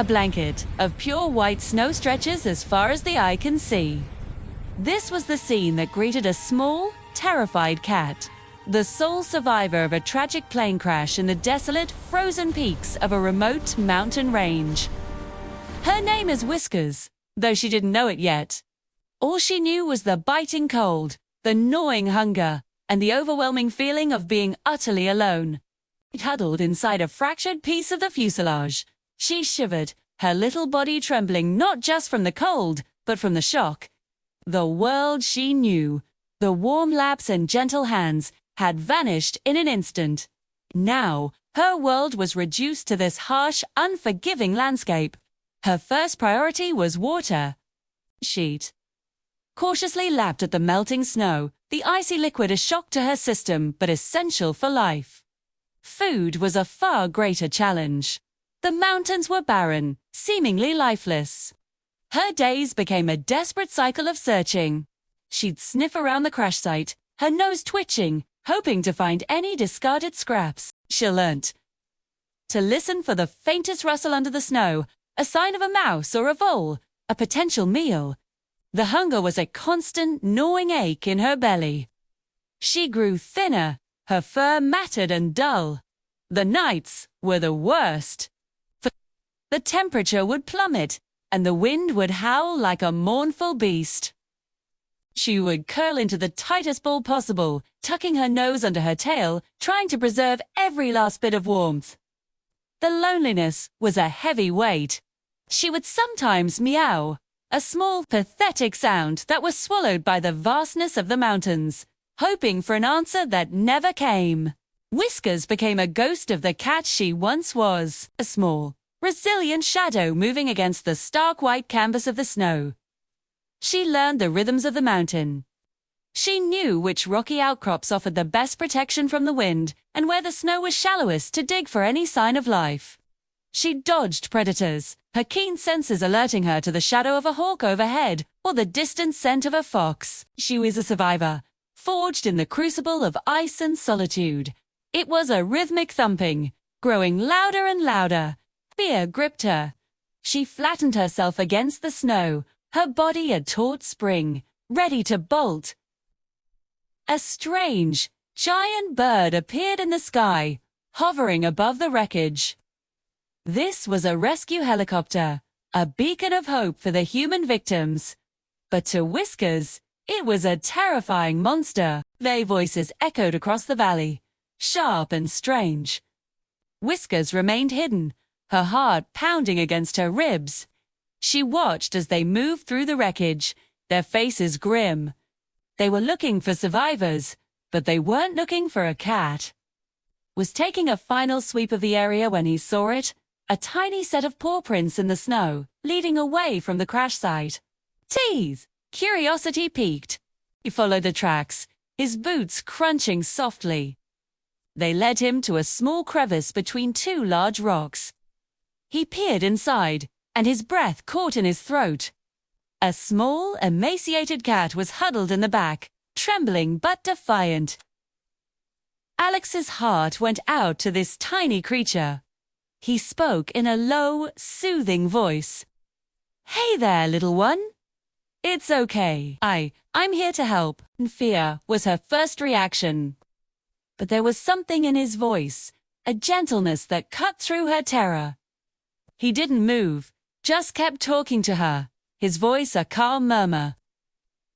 A blanket of pure white snow stretches as far as the eye can see. This was the scene that greeted a small, terrified cat, the sole survivor of a tragic plane crash in the desolate, frozen peaks of a remote mountain range. Her name is Whiskers, though she didn't know it yet. All she knew was the biting cold, the gnawing hunger, and the overwhelming feeling of being utterly alone. Huddled inside a fractured piece of the fuselage, she shivered, her little body trembling not just from the cold, but from the shock. The world she knew, the warm laps and gentle hands, had vanished in an instant. Now, her world was reduced to this harsh, unforgiving landscape. Her first priority was water. Sheet. Cautiously lapped at the melting snow, the icy liquid a shock to her system but essential for life. Food was a far greater challenge. The mountains were barren, seemingly lifeless. Her days became a desperate cycle of searching. She'd sniff around the crash site, her nose twitching, hoping to find any discarded scraps. She learnt to listen for the faintest rustle under the snow, a sign of a mouse or a vole, a potential meal. The hunger was a constant, gnawing ache in her belly. She grew thinner, her fur matted and dull. The nights were the worst. The temperature would plummet, and the wind would howl like a mournful beast. She would curl into the tightest ball possible, tucking her nose under her tail, trying to preserve every last bit of warmth. The loneliness was a heavy weight. She would sometimes meow, a small, pathetic sound that was swallowed by the vastness of the mountains, hoping for an answer that never came. Whiskers became a ghost of the cat she once was, a small, resilient shadow moving against the stark white canvas of the snow. She learned the rhythms of the mountain. She knew which rocky outcrops offered the best protection from the wind and where the snow was shallowest to dig for any sign of life. She dodged predators, her keen senses alerting her to the shadow of a hawk overhead or the distant scent of a fox. She was a survivor, forged in the crucible of ice and solitude. It was a rhythmic thumping, growing louder and louder. Fear gripped her. She flattened herself against the snow, her body a taut spring, ready to bolt. A strange, giant bird appeared in the sky, hovering above the wreckage. This was a rescue helicopter, a beacon of hope for the human victims. But to Whiskers, it was a terrifying monster. Their voices echoed across the valley, sharp and strange. Whiskers remained hidden, her heart pounding against her ribs. She watched as they moved through the wreckage, their faces grim. They were looking for survivors, but they weren't looking for a cat. Was taking a final sweep of the area when he saw it, a tiny set of paw prints in the snow, leading away from the crash site. Tease! Curiosity piqued. He followed the tracks, his boots crunching softly. They led him to a small crevice between two large rocks. He peered inside, and his breath caught in his throat. A small, emaciated cat was huddled in the back, trembling but defiant. Alex's heart went out to this tiny creature. He spoke in a low, soothing voice. "Hey there, little one. It's okay. I'm here to help." And fear was her first reaction. But there was something in his voice, a gentleness that cut through her terror. He didn't move, just kept talking to her, his voice a calm murmur.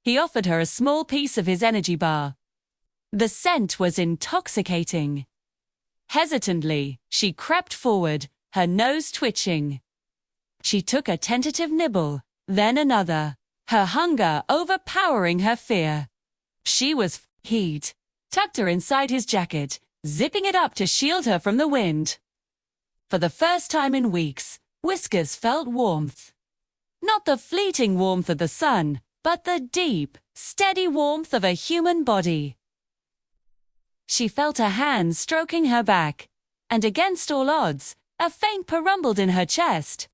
He offered her a small piece of his energy bar. The scent was intoxicating. Hesitantly, she crept forward, her nose twitching. She took a tentative nibble, then another, her hunger overpowering her fear. She was heat, tucked her inside his jacket, zipping it up to shield her from the wind. For the first time in weeks, Whiskers felt warmth. Not the fleeting warmth of the sun, but the deep, steady warmth of a human body. She felt a hand stroking her back, and against all odds, a faint purr rumbled in her chest.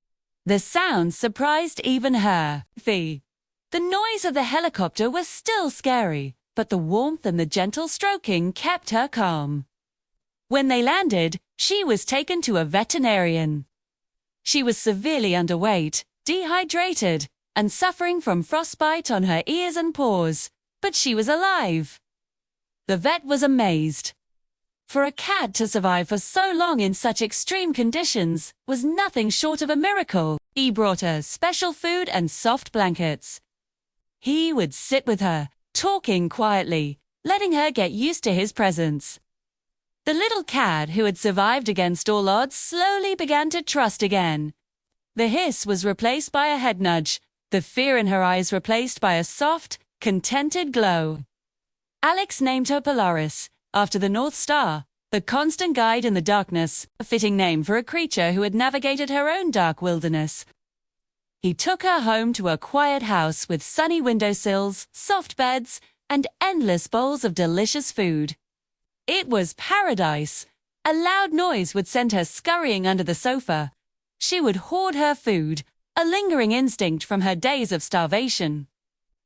The sound surprised even her. The noise of the helicopter was still scary, but the warmth and the gentle stroking kept her calm. When they landed, she was taken to a veterinarian. She was severely underweight, dehydrated, and suffering from frostbite on her ears and paws, but she was alive. The vet was amazed. For a cat to survive for so long in such extreme conditions was nothing short of a miracle. He brought her special food and soft blankets. He would sit with her, talking quietly, letting her get used to his presence. The little cat, who had survived against all odds, slowly began to trust again. The hiss was replaced by a head nudge, the fear in her eyes replaced by a soft, contented glow. Alex named her Polaris, after the North Star, the constant guide in the darkness, a fitting name for a creature who had navigated her own dark wilderness. He took her home to a quiet house with sunny windowsills, soft beds, and endless bowls of delicious food. It was paradise. A loud noise would send her scurrying under the sofa. She would hoard her food, a lingering instinct from her days of starvation.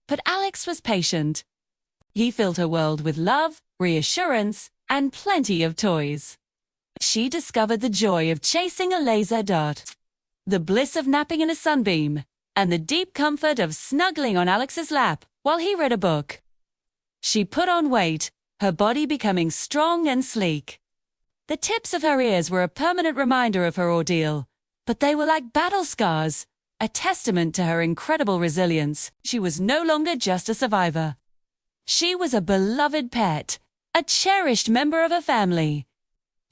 But Alex was patient. He filled her world with love, reassurance, and plenty of toys. She discovered the joy of chasing a laser dart, the bliss of napping in a sunbeam, and the deep comfort of snuggling on Alex's lap while he read a book. She put on weight, her body becoming strong and sleek. The tips of her ears were a permanent reminder of her ordeal, but they were like battle scars, a testament to her incredible resilience. She was no longer just a survivor. She was a beloved pet, a cherished member of a family,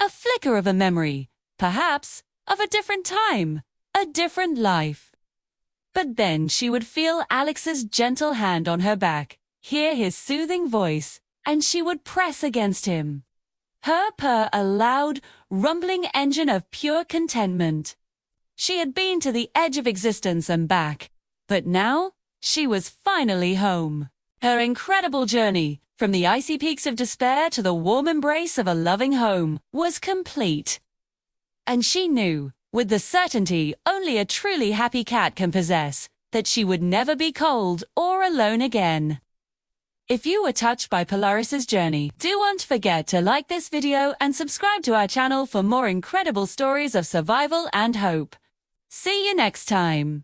a flicker of a memory, perhaps, of a different time, a different life. But then she would feel Alex's gentle hand on her back, hear his soothing voice, and she would press against him. Her purr a loud, rumbling engine of pure contentment. She had been to the edge of existence and back, but now she was finally home. Her incredible journey, from the icy peaks of despair to the warm embrace of a loving home, was complete. And she knew, with the certainty only a truly happy cat can possess, that she would never be cold or alone again. If you were touched by Polaris's journey, don't forget to like this video and subscribe to our channel for more incredible stories of survival and hope. See you next time.